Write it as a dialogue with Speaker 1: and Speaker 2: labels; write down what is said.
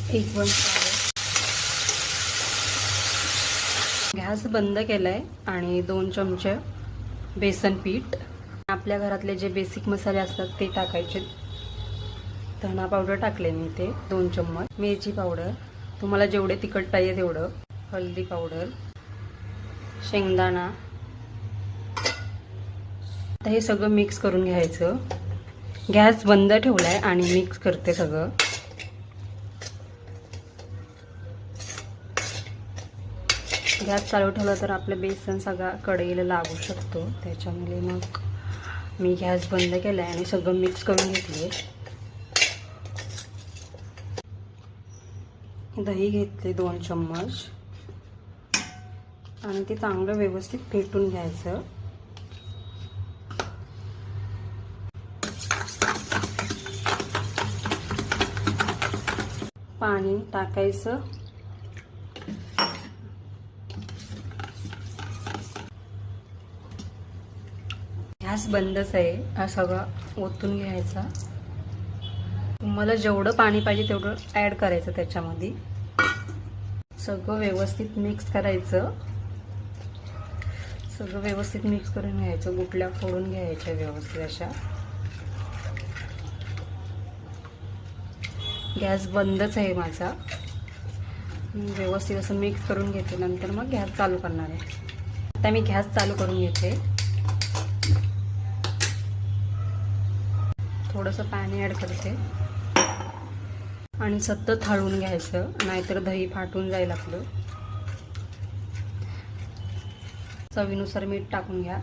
Speaker 1: 1 चमचा गॅस बंद केलाय आणि 2 चमचे बेसन पीठ. आपल्या घरातले जे बेसिक मसाले असतात ते टाकायचे. धना पावडर टाकले मी ते 2 चम्मच, मिरची पावडर तुम्हाला जेवढे तिखट पाहिजे तेवढं, हळदी पावडर, शेंगदाणा. आता हे सगळं मिक्स करून घ्यायचं. गॅस बंद ठेवलाय आणि मिक्स करते सगळं. गॅस चालू ठेवला तर आपलं बेसन सगळं कढईला लागू शकतो, त्याच्यामुळे मग मी गॅस बंद केलाय आणि सगळं मिक्स करून घेतले. दही घेतले 2 चम्मच आणि ते चांगलं व्यवस्थित फेटून घ्यायचं. पाणी टाकायचं. गॅस बंदच आहे. हा सगळं ओतून घ्यायचा. तुम्हाला जेवढं पाणी पाहिजे तेवढं ॲड करायचं त्याच्यामध्ये. सगळं व्यवस्थित मिक्स करायचं. सगळं व्यवस्थित मिक्स करून घ्यायचं. गुठल्या फोडून घ्यायच्या व्यवस्थित अशा. गॅस बंदच आहे माझा. व्यवस्थित असं मिक्स करून घेते. नंतर मग गॅस चालू करणार आहे. आता मी गॅस चालू करून घेते. थोडंसं पाणी ॲड करते आणि सतत हलवून घ्यायचं, नाहीतर दही फाटून जाईल आपलं. चवीनुसार मीठ टाकून घ्या.